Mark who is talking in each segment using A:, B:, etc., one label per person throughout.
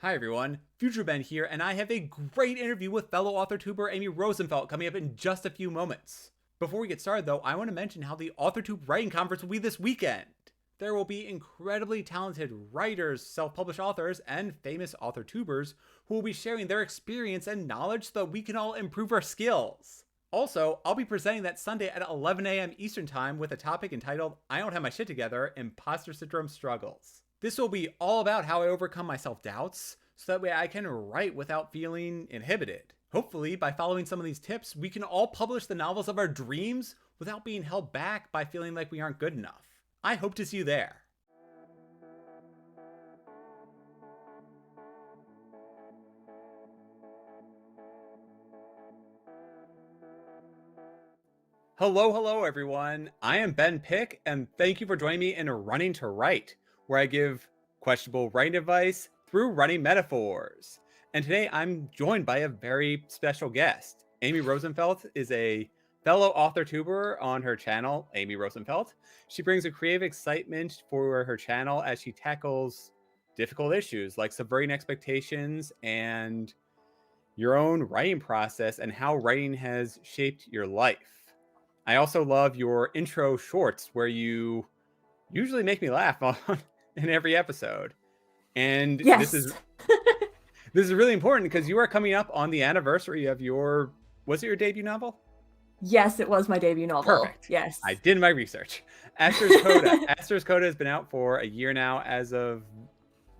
A: Hi everyone, Future Ben here, and I have a great interview with fellow AuthorTuber Amy Rosenfeldt coming up in just a few moments. Before we get started though, I want to mention how the AuthorTube Writing Conference will be this weekend. There will be incredibly talented writers, self-published authors, and famous AuthorTubers who will be sharing their experience and knowledge so that we can all improve our skills. Also, I'll be presenting that Sunday at 11 a.m. Eastern Time with a topic entitled I Don't Have My Shit Together, Imposter Syndrome Struggles. This will be all about how I overcome my self-doubts so that way I can write without feeling inhibited. Hopefully, by following some of these tips, we can all publish the novels of our dreams without being held back by feeling like we aren't good enough. I hope to see you there. Hello everyone. I am Ben Pick, and thank you for joining me in Running to Write, where I give questionable writing advice through running metaphors. And today I'm joined by a very special guest. Amy Rosenfeldt is a fellow AuthorTuber on her channel, Amy Rosenfeldt. She brings a creative excitement for her channel as she tackles difficult issues like subverting expectations and your own writing process and how writing has shaped your life. I also love your intro shorts where you usually make me laugh in every episode. And
B: Yes.
A: this is really important because you are coming up on the anniversary of was it your debut novel?
B: Yes, it was my debut novel.
A: Perfect.
B: Yes.
A: I did my research. Aster's Coda. Aster's Coda has been out for a year now, as of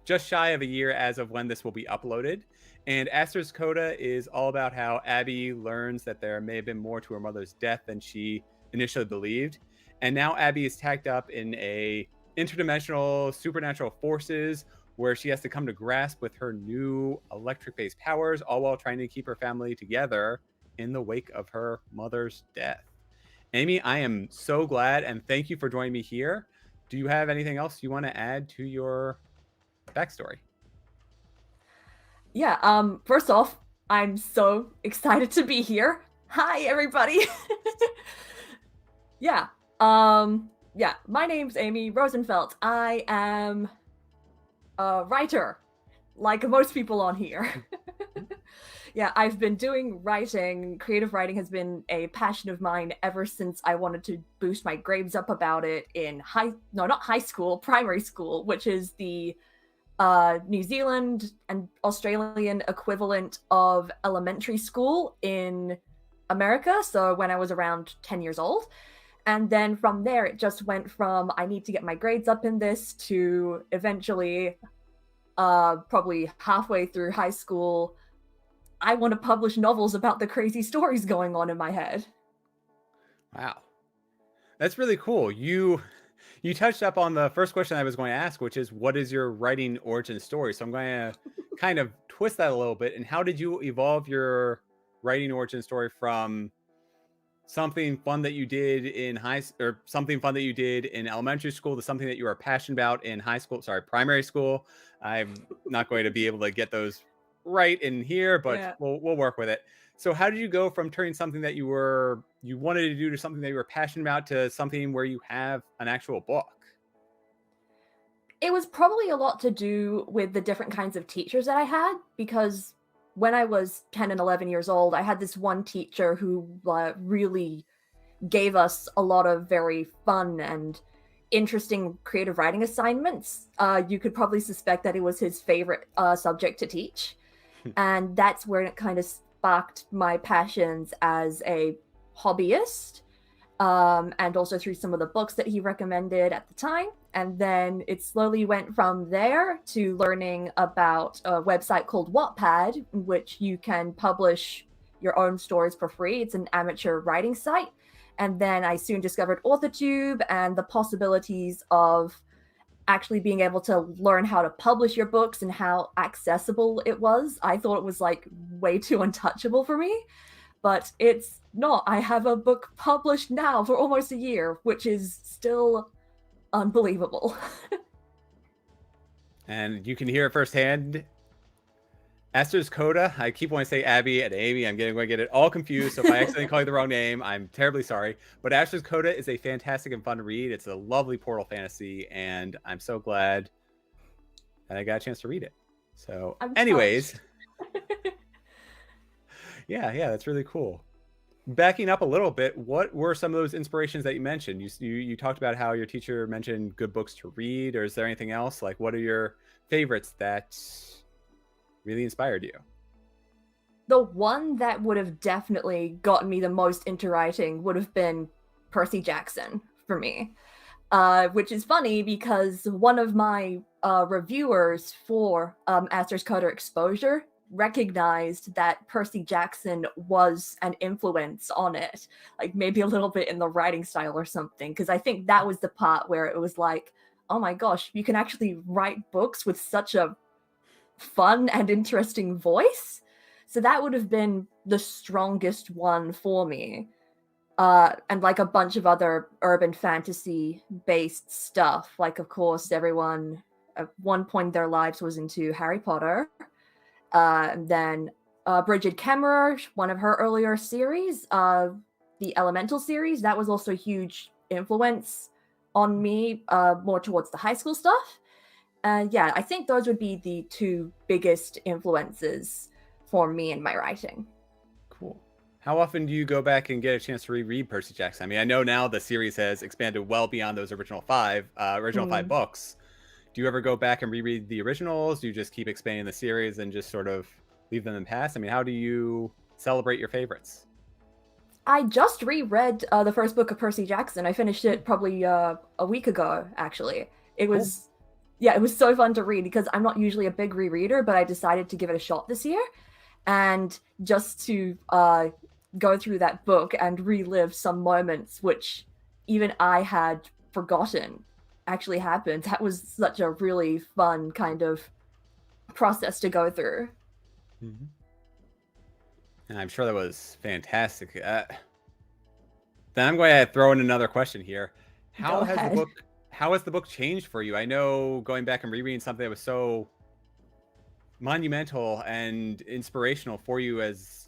A: just shy of a year as of when this will be uploaded. And Aster's Coda is all about how Abby learns that there may have been more to her mother's death than she initially believed. And now Abby is tacked up in a interdimensional supernatural forces where she has to come to grasp with her new electric-based powers, all while trying to keep her family together in the wake of her mother's death. Amy, I am so glad, and thank you for joining me here. Do you have anything else you want to add to your backstory?
B: Yeah, first off, I'm so excited to be here. Hi, everybody. Yeah, my name's Amy Rosenfeldt. I am a writer, like most people on here. Yeah, I've been doing writing. Creative writing has been a passion of mine ever since I wanted to boost my grades up about it in primary school, which is the New Zealand and Australian equivalent of elementary school in America. So when I was around 10 years old. And then from there, it just went from I need to get my grades up in this to eventually, probably halfway through high school, I want to publish novels about the crazy stories going on in my head.
A: Wow. That's really cool. You touched up on the first question I was going to ask, which is what is your writing origin story? So I'm going to kind of twist that a little bit. And how did you evolve your writing origin story from something fun that you did in something fun that you did in elementary school to something that you were passionate about in primary school? I'm not going to be able to get those right in here, but
B: Yeah.
A: we'll work with it. So how did you go from turning something that you wanted to do to something that you were passionate about to something where you have an actual book?
B: It was probably a lot to do with the different kinds of teachers that I had, because when I was 10 and 11 years old, I had this one teacher who really gave us a lot of very fun and interesting creative writing assignments. You could probably suspect that it was his favorite subject to teach. And that's where it kind of sparked my passions as a hobbyist, and also through some of the books that he recommended at the time. And then it slowly went from there to learning about a website called Wattpad, in which you can publish your own stories for free. It's an amateur writing site. And then I soon discovered AuthorTube and the possibilities of actually being able to learn how to publish your books and how accessible it was. I thought it was like way too untouchable for me, but it's not. I have a book published now for almost a year, which is still unbelievable.
A: And you can hear it firsthand. Aster's Coda. I keep wanting to say Abby and Amy. I'm going to get it all confused. So if I accidentally call you the wrong name, I'm terribly sorry. But Aster's Coda is a fantastic and fun read. It's a lovely portal fantasy, and I'm so glad that I got a chance to read it. So
B: I'm
A: anyways,
B: touched.
A: yeah, that's really cool. Backing up a little bit, what were some of those inspirations that you mentioned? You talked about how your teacher mentioned good books to read, or is there anything else? Like, what are your favorites that really inspired you?
B: The one that would have definitely gotten me the most into writing would have been Percy Jackson for me. Which is funny because one of my reviewers for Aster's Coda Exposure recognized that Percy Jackson was an influence on it, like maybe a little bit in the writing style or something, because I think that was the part where it was like, oh my gosh, you can actually write books with such a fun and interesting voice. So that would have been the strongest one for me. And like a bunch of other urban fantasy based stuff. Like, of course, everyone at one point in their lives was into Harry Potter. And then Bridget Kemmerer, one of her earlier series, the Elemental series, that was also a huge influence on me, more towards the high school stuff. And yeah, I think those would be the two biggest influences for me in my writing.
A: Cool. How often do you go back and get a chance to reread Percy Jackson? I mean, I know now the series has expanded well beyond those original five books. Do you ever go back and reread the originals? Do you just keep expanding the series and just sort of leave them in past? I mean, how do you celebrate your favorites?
B: I just reread the first book of Percy Jackson. I finished it probably a week ago, actually. It was,
A: Cool.
B: yeah, it was so fun to read because I'm not usually a big rereader, but I decided to give it a shot this year. And just to go through that book and relive some moments which even I had forgotten actually happened. That was such a really fun kind of process to go through.
A: Mm-hmm. And I'm sure that was fantastic. Then I'm going to throw in another question here.
B: Go ahead.
A: How has the book changed for you? I know going back and rereading something that was so monumental and inspirational for you as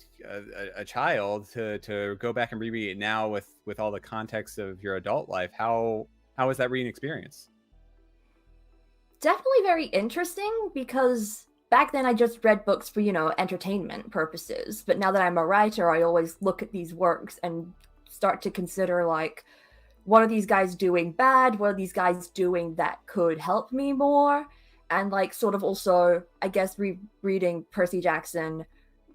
A: a child to go back and reread it now with all the context of your adult life. How was that reading experience?
B: Definitely very interesting because back then I just read books for, entertainment purposes. But now that I'm a writer, I always look at these works and start to consider, like, what are these guys doing bad? What are these guys doing that could help me more? And, like, sort of also, I guess, rereading Percy Jackson,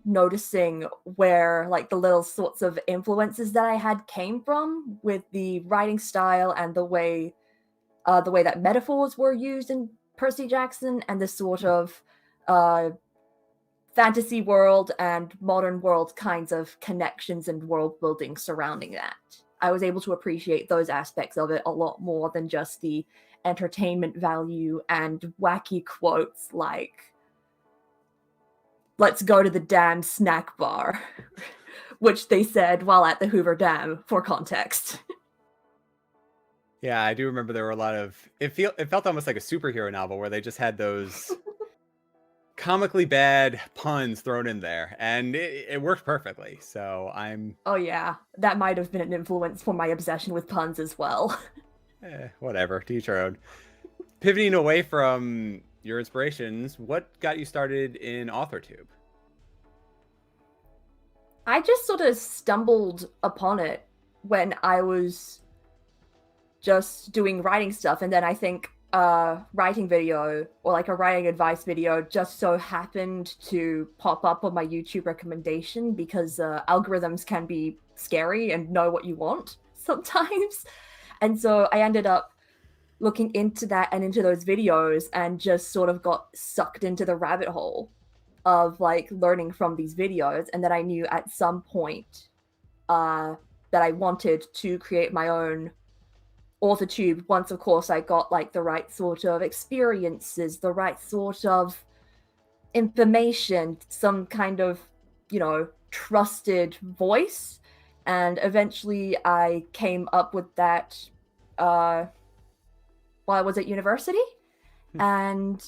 B: noticing where, like, the little sorts of influences that I had came from with the writing style and the way that metaphors were used in Percy Jackson and the sort of fantasy world and modern world kinds of connections and world building surrounding that. I was able to appreciate those aspects of it a lot more than just the entertainment value and wacky quotes like, let's go to the damn snack bar, which they said while at the Hoover Dam for context.
A: Yeah, I do remember there were a lot of it felt almost like a superhero novel where they just had those comically bad puns thrown in there, and it worked perfectly. So I'm
B: Oh yeah, that might have been an influence for my obsession with puns as well.
A: whatever, to each our own. Pivoting away from your inspirations, what got you started in AuthorTube?
B: I just sort of stumbled upon it when I was just doing writing stuff, and then I think writing video or like a writing advice video just so happened to pop up on my YouTube recommendation because algorithms can be scary and know what you want sometimes. And so I ended up looking into that and into those videos and just sort of got sucked into the rabbit hole of like learning from these videos. And then I knew at some point that I wanted to create my own AuthorTube once, of course, I got like the right sort of experiences, the right sort of information, some kind of, trusted voice. And eventually I came up with that while I was at university and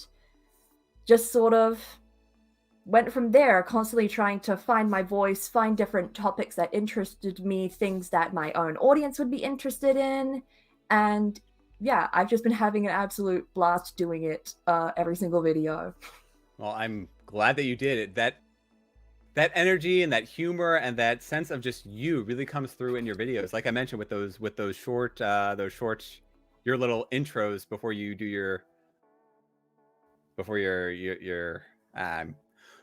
B: just sort of went from there, constantly trying to find my voice, find different topics that interested me, things that my own audience would be interested in. And yeah, I've just been having an absolute blast doing it every single video.
A: Well, I'm glad that you did it. That energy and that humor and that sense of just you really comes through in your videos. Like I mentioned with those short your little intros before you do your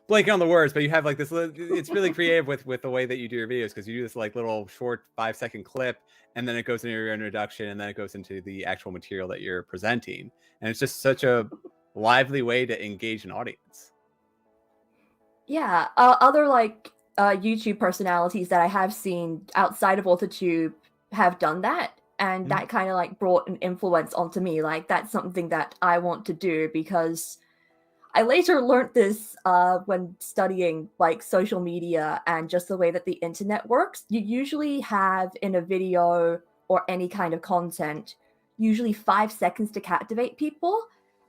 A: blanking on the words, but you have like this. It's really creative with the way that you do your videos, because you do this like little short 5-second clip, and then it goes into your introduction, and then it goes into the actual material that you're presenting, and it's just such a lively way to engage an audience.
B: Yeah, other like YouTube personalities that I have seen outside of AuthorTube have done that, and that kind of like brought an influence onto me. Like that's something that I want to do, because I later learned this when studying like social media and just the way that the internet works. You usually have in a video or any kind of content, usually 5 seconds to captivate people.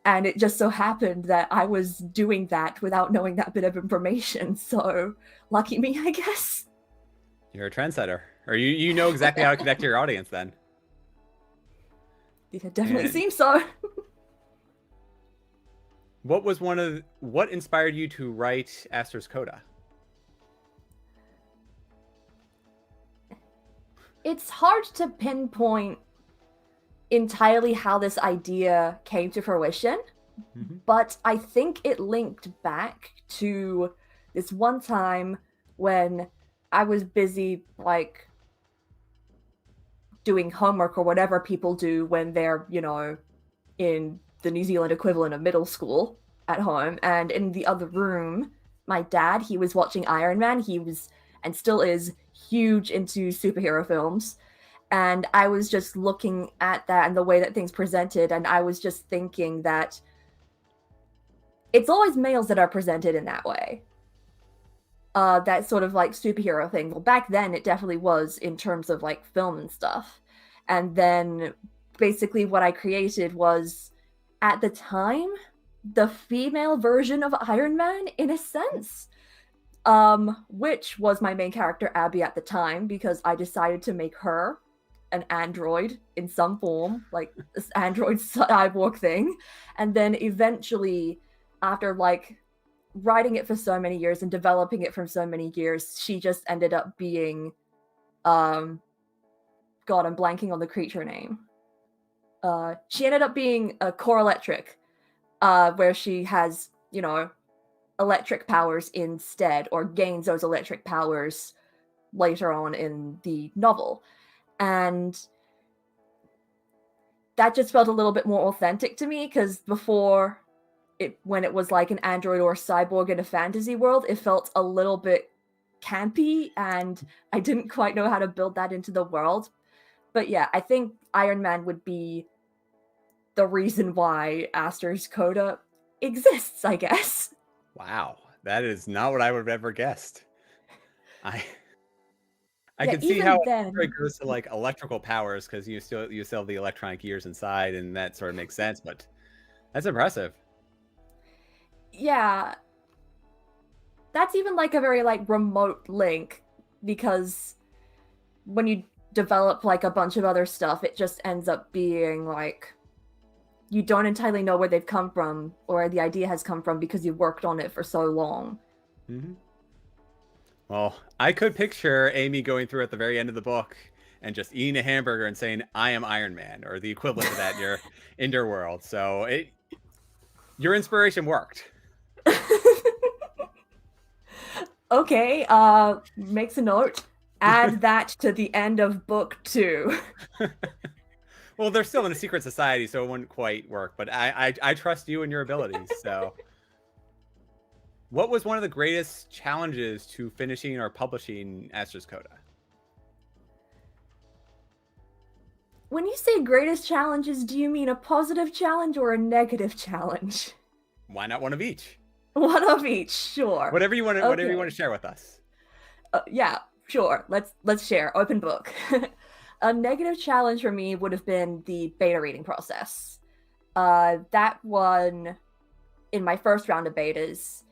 B: And it just so happened that I was doing that without knowing that bit of information. So lucky me, I guess.
A: You're a trendsetter, or you know exactly how to connect to your audience then.
B: It definitely seems so.
A: What inspired you to write Aster's Coda?
B: It's hard to pinpoint entirely how this idea came to fruition, but I think it linked back to this one time when I was busy like doing homework or whatever people do when they're, you know, in the New Zealand equivalent of middle school at home, and in the other room, my dad, he was watching Iron Man. He was, and still is, huge into superhero films. And I was just looking at that and the way that things presented, and I was just thinking that it's always males that are presented in that way. That sort of like superhero thing. Well, back then it definitely was in terms of like film and stuff. And then basically what I created was, at the time, the female version of Iron Man, in a sense. Which was my main character, Abby, at the time, because I decided to make her an android in some form, like this android cyborg thing. And then eventually, after like writing it for so many years and developing it for so many years, she just ended up being God, I'm blanking on the creature name. She ended up being a core electric, where she has, you know, electric powers instead, or gains those electric powers later on in the novel. And that just felt a little bit more authentic to me, because before, when it was like an android or a cyborg in a fantasy world, it felt a little bit campy, and I didn't quite know how to build that into the world. But yeah, I think Iron Man would be the reason why Aster's Coda exists, I guess.
A: Wow, that is not what I would have ever guessed. I can see how it goes to like electrical powers, because you still have the electronic gears inside, and that sort of makes sense. But that's impressive.
B: Yeah, that's even like a very like remote link, because when you develop like a bunch of other stuff, it just ends up being like you don't entirely know where they've come from or where the idea has come from, because you've worked on it for so long.
A: Well, I could picture Amy going through at the very end of the book and just eating a hamburger and saying, "I am Iron Man," or the equivalent of that in your world. So your inspiration worked.
B: Okay, makes a note. Add that to the end of book 2.
A: Well, they're still in a secret society, so it wouldn't quite work. But I trust you and your abilities. So, what was one of the greatest challenges to finishing or publishing Aster's Coda?
B: When you say greatest challenges, do you mean a positive challenge or a negative challenge?
A: Why not one of each?
B: One of each, sure.
A: Whatever you want to share with us.
B: Yeah, sure. Let's share. Open book. A negative challenge for me would have been the beta reading process. That one, in my first round of betas,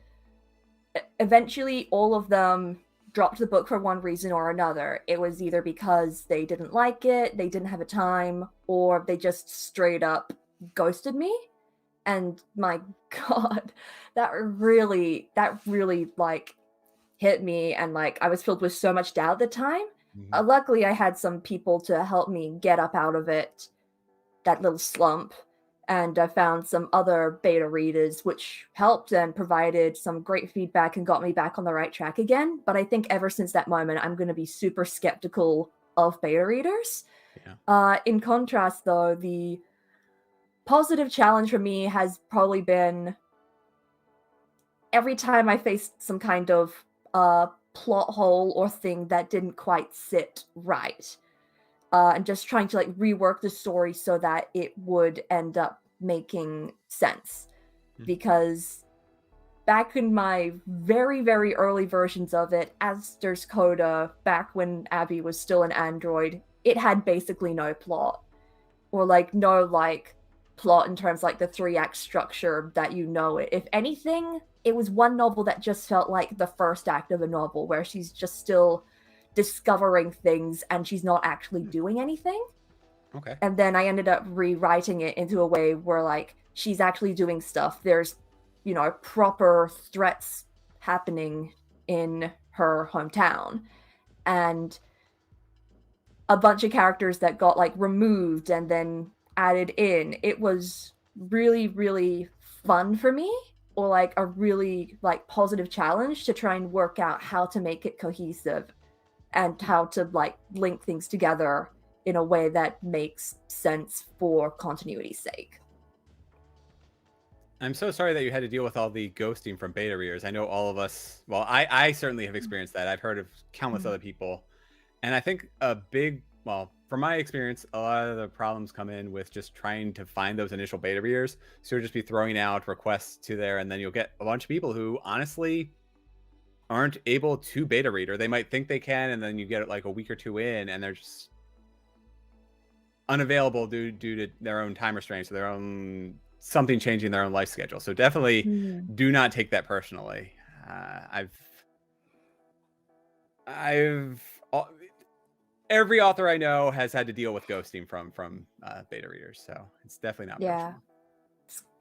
B: eventually all of them dropped the book for one reason or another. It was either because they didn't like it, they didn't have a time, or they just straight up ghosted me. And my God, that really like hit me, and like I was filled with so much doubt at the time. Luckily, I had some people to help me get up out of it, that little slump, and I found some other beta readers, which helped and provided some great feedback and got me back on the right track again. But I think ever since that moment, I'm going to be super skeptical of beta readers.
A: Yeah.
B: In contrast, though, the positive challenge for me has probably been every time I faced some kind of plot hole or thing that didn't quite sit right. And just trying to like rework the story so that it would end up making sense. Because back in my very, very early versions of it, Aster's Coda, back when Abby was still an android, it had basically no plot. Or like no like plot in terms like the 3-act structure that you know it. If anything, it was one novel that just felt like the first act of a novel where she's just still discovering things and she's not actually doing anything.
A: Okay.
B: And then I ended up rewriting it into a way where like she's actually doing stuff. There's, you know, proper threats happening in her hometown. And a bunch of characters that got like removed and then added in. It was really, really fun for me, or like a really like positive challenge to try and work out how to make it cohesive and how to like link things together in a way that makes sense for continuity's sake.
A: I'm so sorry that you had to deal with all the ghosting from beta readers. I know all of us, well, I certainly have experienced that. I've heard of countless other people. And I think from my experience, a lot of the problems come in with just trying to find those initial beta readers. So you'll just be throwing out requests to there, and then you'll get a bunch of people who honestly aren't able to beta read, or they might think they can, and then you get it like a week or two in, and they're just unavailable due to their own time restraints, or their own something changing their own life schedule. So definitely do not take that personally. Every author I know has had to deal with ghosting from beta readers, so it's definitely not personal.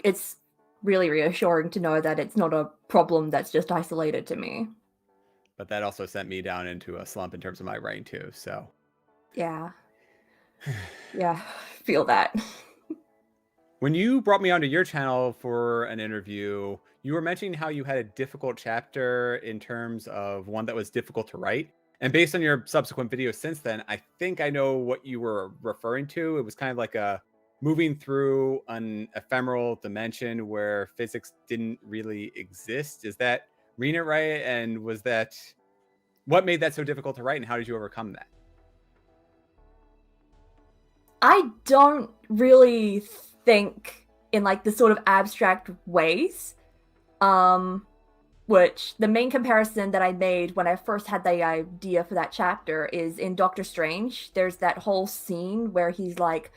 B: It's really reassuring to know that it's not a problem that's just isolated to me.
A: But that also sent me down into a slump in terms of my writing too, so.
B: Yeah, feel that.
A: When you brought me onto your channel for an interview, you were mentioning how you had a difficult chapter in terms of one that was difficult to write. And based on your subsequent videos since then, I think I know what you were referring to. It was kind of like a moving through an ephemeral dimension where physics didn't really exist. Is that reading it right? And what made that so difficult to write, and how did you overcome that?
B: I don't really think in like the sort of abstract ways. Which the main comparison that I made when I first had the idea for that chapter is in Doctor Strange. There's that whole scene where he's like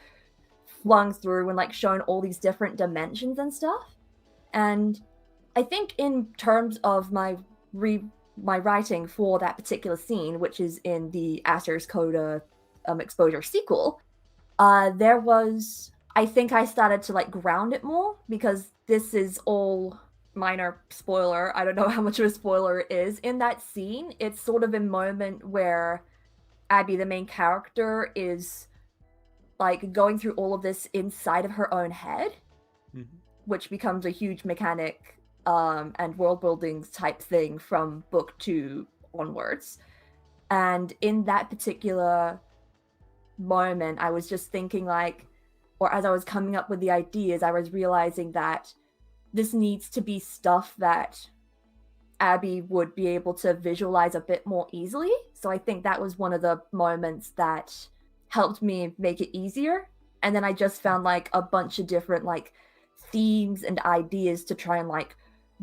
B: flung through and like shown all these different dimensions and stuff. And I think in terms of my writing for that particular scene, which is in the Aster's Coda exposure sequel, I think I started to like ground it more, because this is all minor spoiler. I don't know how much of a spoiler it is. In that scene, it's sort of a moment where Abby, the main character, is like going through all of this inside of her own head, which becomes a huge mechanic and world building type thing from book 2 onwards. And in that particular moment, I was just thinking like, or as I was coming up with the ideas, I was realizing that this needs to be stuff that Abby would be able to visualize a bit more easily. So I think that was one of the moments that helped me make it easier. And then I just found like a bunch of different like themes and ideas to try and like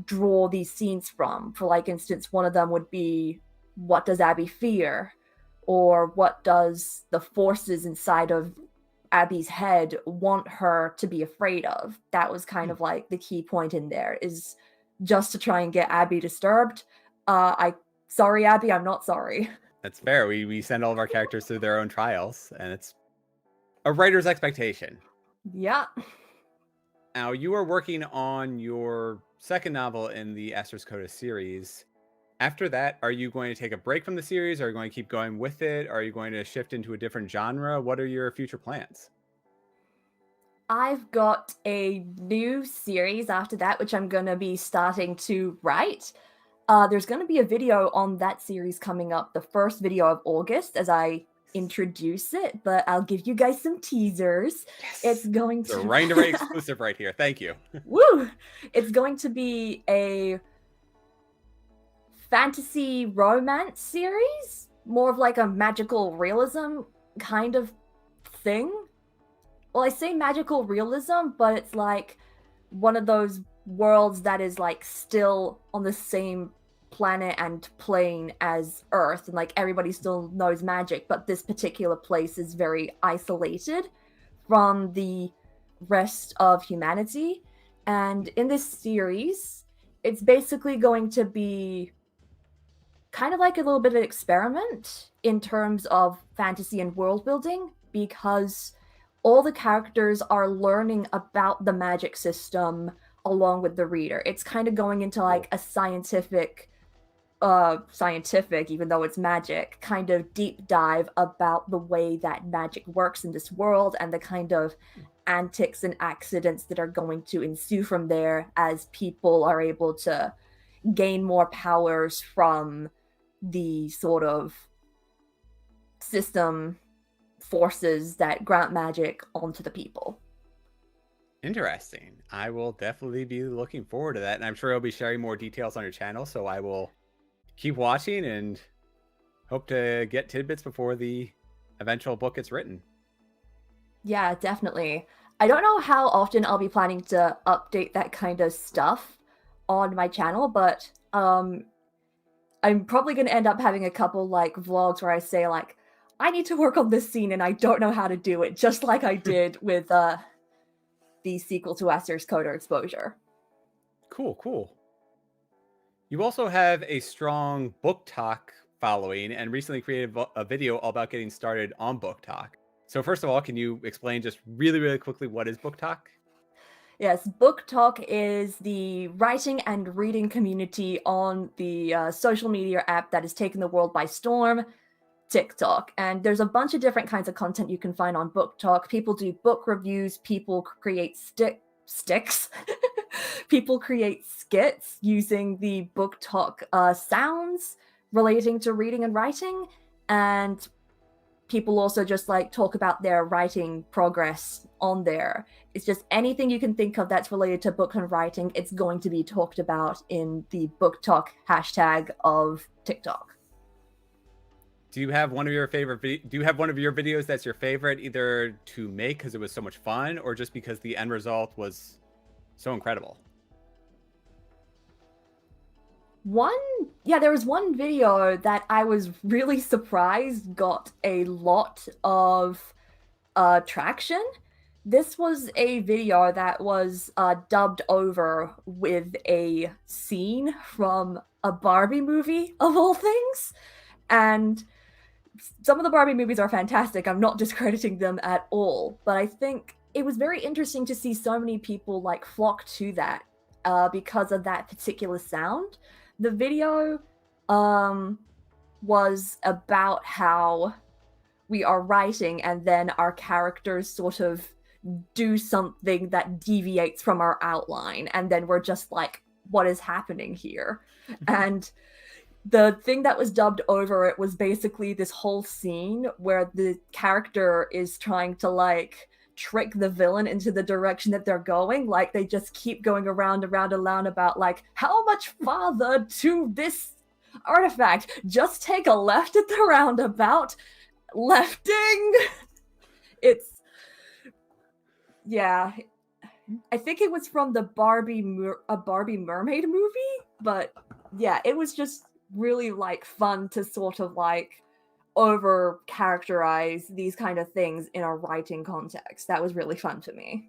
B: draw these scenes from. For like instance, one of them would be, what does Abby fear? Or what does the forces inside of Abby's head want her to be afraid of? That was kind of like the key point in there, is just to try and get Abby disturbed. Sorry, Abby, I'm not sorry.
A: That's fair. We send all of our characters through their own trials, and it's a writer's expectation.
B: Yeah.
A: Now, you are working on your second novel in the Asters Coda series. After that, are you going to take a break from the series? Are you going to keep going with it? Are you going to shift into a different genre? What are your future plans?
B: I've got a new series after that, which I'm going to be starting to write. There's going to be a video on that series coming up, the first video of August, as I introduce it, but I'll give you guys some teasers. It's
A: Yes.
B: going
A: The
B: to
A: Writing to Write exclusive right here. Thank you.
B: Woo! It's going to be a fantasy romance series, more of like a magical realism kind of thing. Well, I say magical realism, but it's like one of those worlds that is like still on the same planet and plane as Earth, and like everybody still knows magic, but this particular place is very isolated from the rest of humanity. And in this series, it's basically going to be kind of like a little bit of an experiment in terms of fantasy and world building, because all the characters are learning about the magic system along with the reader. It's kind of going into like a scientific, even though it's magic, kind of deep dive about the way that magic works in this world and the kind of antics and accidents that are going to ensue from there as people are able to gain more powers from the sort of system forces that grant magic onto the people.
A: Interesting. I will definitely be looking forward to that. And I'm sure you'll be sharing more details on your channel. So I will keep watching and hope to get tidbits before the eventual book gets written.
B: Yeah, definitely. I don't know how often I'll be planning to update that kind of stuff on my channel, but I'm probably going to end up having a couple like vlogs where I say like, I need to work on this scene and I don't know how to do it, just like I did with the sequel to Aster's Coda Exposure.
A: Cool, cool. You also have a strong BookTok following and recently created a video all about getting started on BookTok. So first of all, can you explain just really, really quickly what is BookTok?
B: Yes, BookTok is the writing and reading community on the social media app that has taken the world by storm, TikTok. And there's a bunch of different kinds of content you can find on BookTok. People do book reviews, people create sticks, people create skits using the BookTok sounds relating to reading and writing, and people also just like talk about their writing progress on there. It's just anything you can think of that's related to book and writing, it's going to be talked about in the BookTok hashtag of TikTok.
A: Do you have one of your favorite do you have one of your videos that's your favorite, either to make because it was so much fun or just because the end result was so incredible?
B: There was one video that I was really surprised got a lot of traction. This was a video that was dubbed over with a scene from a Barbie movie, of all things. And some of the Barbie movies are fantastic. I'm not discrediting them at all. But I think it was very interesting to see so many people like flock to that because of that particular sound. The video was about how we are writing and then our characters sort of do something that deviates from our outline, and then we're just like, what is happening here? And the thing that was dubbed over it was basically this whole scene where the character is trying to like trick the villain into the direction that they're going. Like they just keep going around and around about like, how much farther to this artifact? Just take a left at the roundabout. Lefting. It's, yeah, I think it was from the Barbie Mermaid movie, but yeah, it was just really like fun to sort of like over characterize these kind of things in a writing context. That was really fun to me.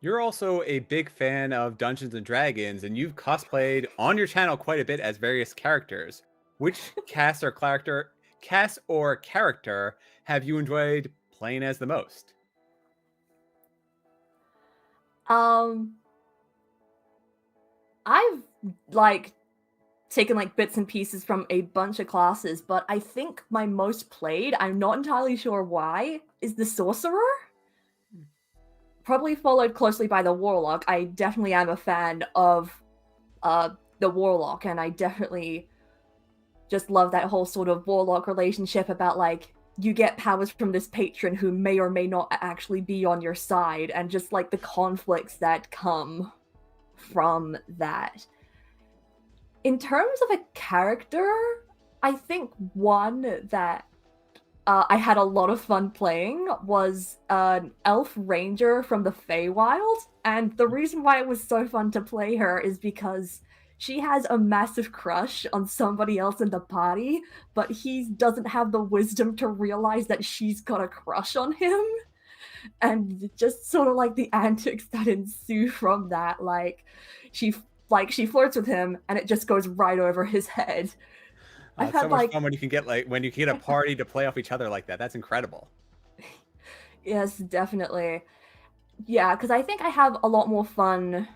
A: You're also a big fan of Dungeons and Dragons, and you've cosplayed on your channel quite a bit as various characters. Which cast or character have you enjoyed playing as the most?
B: Um, I've like taken like bits and pieces from a bunch of classes, but I think my most played, I'm not entirely sure why, is the Sorcerer. Probably followed closely by the Warlock. I definitely am a fan of the Warlock, and I definitely just love that whole sort of Warlock relationship about like you get powers from this patron who may or may not actually be on your side, and just like the conflicts that come from that. In terms of a character, I think one that I had a lot of fun playing was an elf ranger from the Feywild, and the reason why it was so fun to play her is because she has a massive crush on somebody else in the party, but he doesn't have the wisdom to realize that she's got a crush on him, and just sort of like the antics that ensue from that, she she flirts with him and it just goes right over his head. I've
A: It's so
B: had
A: much fun when you can get when you can get a party to play off each other like that. That's incredible.
B: Yes, definitely. Yeah, because I think I have a lot more fun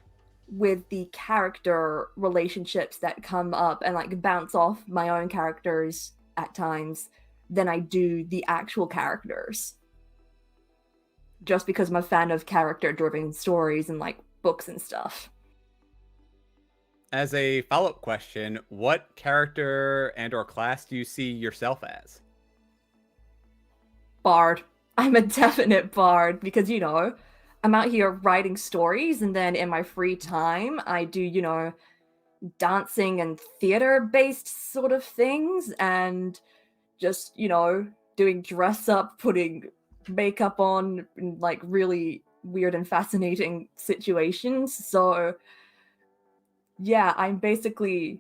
B: with the character relationships that come up and like bounce off my own characters at times than I do the actual characters. Just because I'm a fan of character-driven stories and like books and stuff.
A: As a follow-up question, what character and or class do you see yourself as?
B: Bard. I'm a definite bard because, I'm out here writing stories, and then in my free time, I do, dancing and theater-based sort of things, and just, doing dress up, putting makeup on, in like really weird and fascinating situations. So, yeah, I'm basically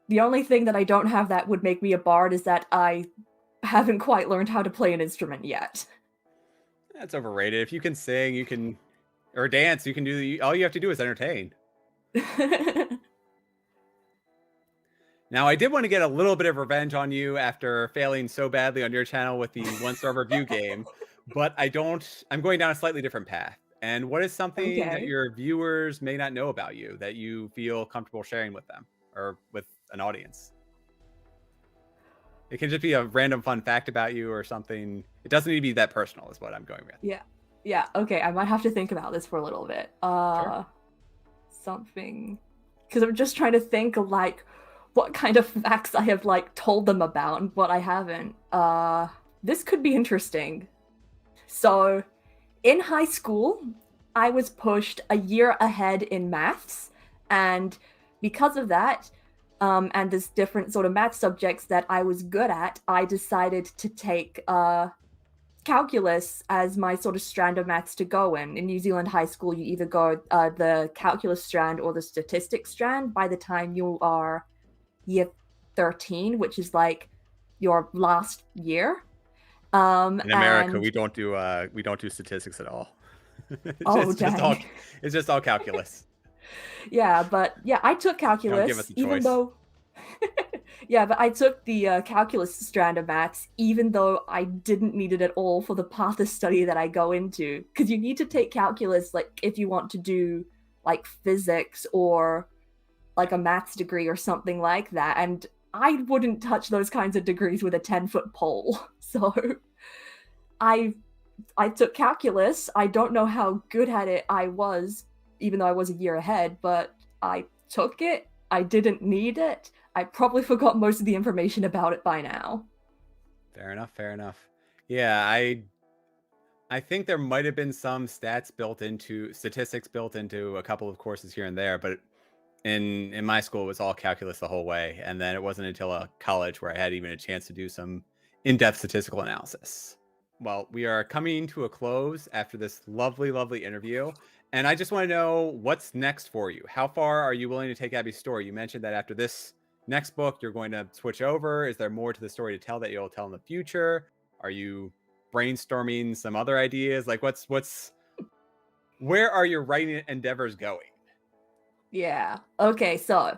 B: the only thing that I don't have that would make me a bard is that I haven't quite learned how to play an instrument yet.
A: That's overrated. If you can sing, you can, or dance, you can do. All you have to do is entertain. Now, I did want to get a little bit of revenge on you after failing so badly on your channel with the one-star review game, but I don't. I'm going down a slightly different path. And what is something that
B: Okay.
A: your viewers may not know about you that you feel comfortable sharing with them or with an audience? It can just be a random fun fact about you or something. It doesn't need to be that personal, is what I'm going with.
B: Yeah. Yeah, okay, I might have to think about this for a little bit.
A: Sure.
B: Something. Because I'm just trying to think of, like, what kind of facts I have, like, told them about and what I haven't. This could be interesting. So, in high school, I was pushed a year ahead in maths, and because of that, and this different sort of math subjects that I was good at, I decided to take calculus as my sort of strand of maths to go in. In New Zealand high school, you either go the calculus strand or the statistics strand by the time you are year 13, which is like your last year.
A: In America,
B: And
A: we don't do statistics at all.
B: oh dang.
A: It's just all calculus.
B: Yeah, but yeah, I took
A: They don't give us
B: calculus,
A: a
B: even
A: choice.
B: though yeah, but I took the calculus strand of maths, even though I didn't need it at all for the path of study that I go into. Because you need to take calculus, like, if you want to do, like, physics or, like, a maths degree or something like that. And I wouldn't touch those kinds of degrees with a 10-foot pole. So I I took calculus. I don't know how good at it I was, even though I was a year ahead, but I took it. I didn't need it. I probably forgot most of the information about it by now.
A: Fair enough. Fair enough. Yeah, I think there might have been some statistics built into a couple of courses here and there, but in my school it was all calculus the whole way, and then it wasn't until college where I had even a chance to do some in-depth statistical analysis. Well, we are coming to a close after this lovely, lovely interview, and I just want to know what's next for you. How far are you willing to take Abby's story? You mentioned that after this next book, you're going to switch over. Is there more to the story to tell that you'll tell in the future? Are you brainstorming some other ideas? Like where are your writing endeavors going?
B: Yeah. Okay, so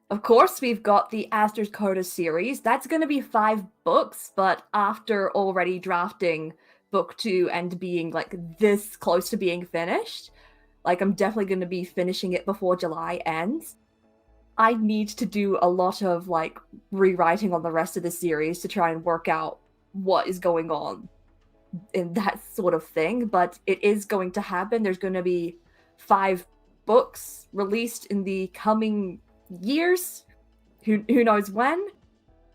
B: of course we've got the Asters Coda series. That's going to be 5 books, but after already drafting book 2 and being like this close to being finished, Like, I'm definitely going to be finishing it before July ends. I need to do a lot of, like, rewriting on the rest of the series to try and work out what is going on in that sort of thing, but it is going to happen. There's going to be 5 books released in the coming years. Who knows when?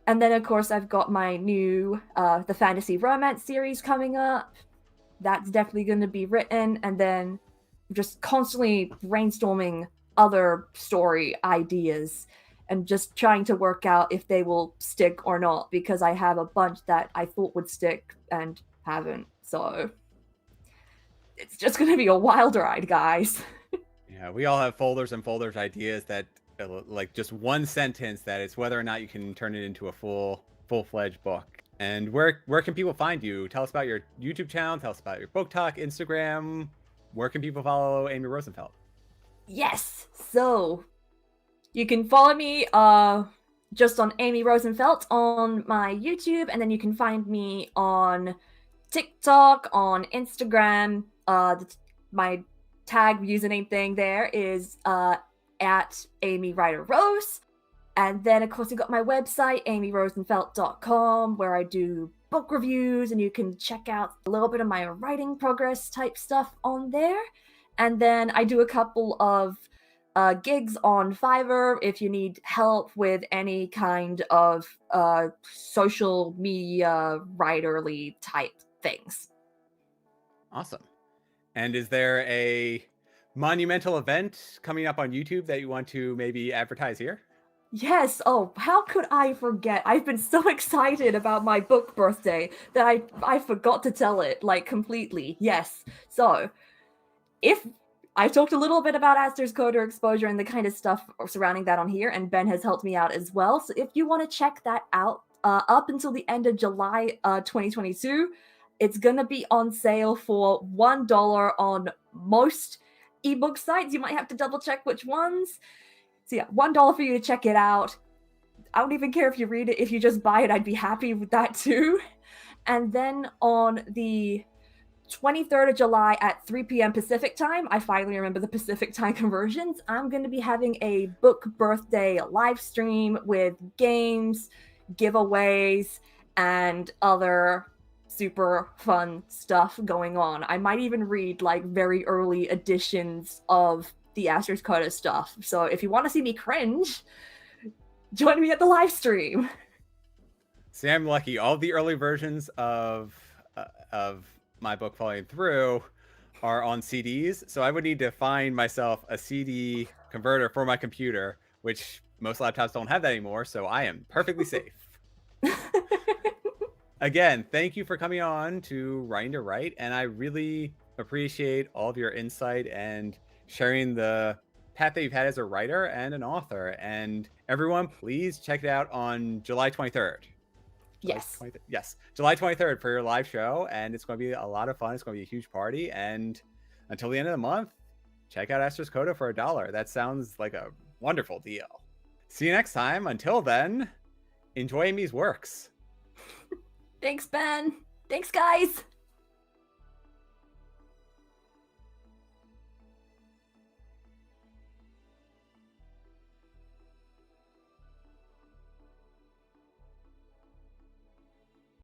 B: And then, of course, I've got my new the fantasy romance series coming up. That's definitely going to be written, and then just constantly brainstorming other story ideas and just trying to work out if they will stick or not, because I have a bunch that I thought would stick and haven't. So it's just going to be a wild ride, guys.
A: Yeah, we all have folders and folders ideas that like just one sentence that it's whether or not you can turn it into a full-fledged book. And where can people find you? Tell us about your YouTube channel, tell us about your BookTok, Instagram. Where can people follow Amy Rosenfeldt?
B: Yes. So you can follow me just on Amy Rosenfeldt on my YouTube, and then you can find me on TikTok, on Instagram. My tag username thing there is at Amy Writer Rose. And then, of course, you've got my website, amyrosenfeldt.com, where I do book reviews, and you can check out a little bit of my writing progress type stuff on there. And then I do a couple of gigs on Fiverr if you need help with any kind of social media writerly type things.
A: Awesome. And is there a monumental event coming up on YouTube that you want to maybe advertise here?
B: Yes. Oh, how could I forget? I've been so excited about my book birthday that I forgot to tell it, like, completely. Yes. So, if I talked a little bit about Asters, Coda exposure and the kind of stuff surrounding that on here, and Ben has helped me out as well. So if you want to check that out, up until the end of July 2022, it's going to be on sale for $1 on most ebook sites. You might have to double check which ones. So yeah, $1 for you to check it out. I don't even care if you read it. If you just buy it, I'd be happy with that too. And then on the 23rd of July at 3 p.m. Pacific time, I finally remember the Pacific time conversions, I'm going to be having a book birthday live stream with games, giveaways, and other super fun stuff going on. I might even read like very early editions of the Asters Coda stuff. So if you want to see me cringe, join me at the live stream.
A: See, I'm lucky. All the early versions of my book Falling Through are on CDs, so I would need to find myself a CD converter for my computer, which most laptops don't have that anymore, so I am perfectly safe. Again, thank you for coming on to Writing to Write, and I really appreciate all of your insight and sharing the path that you've had as a writer and an author. And everyone, please check it out on July 23rd.
B: Yes.
A: Yes, July 23rd for your live show, and it's going to be a lot of fun. It's going to be a huge party, and until the end of the month, check out Asters Coda for $1. That sounds like a wonderful deal. See you next time. Until then, enjoy Amy's works.
B: Thanks, Ben. Thanks, guys.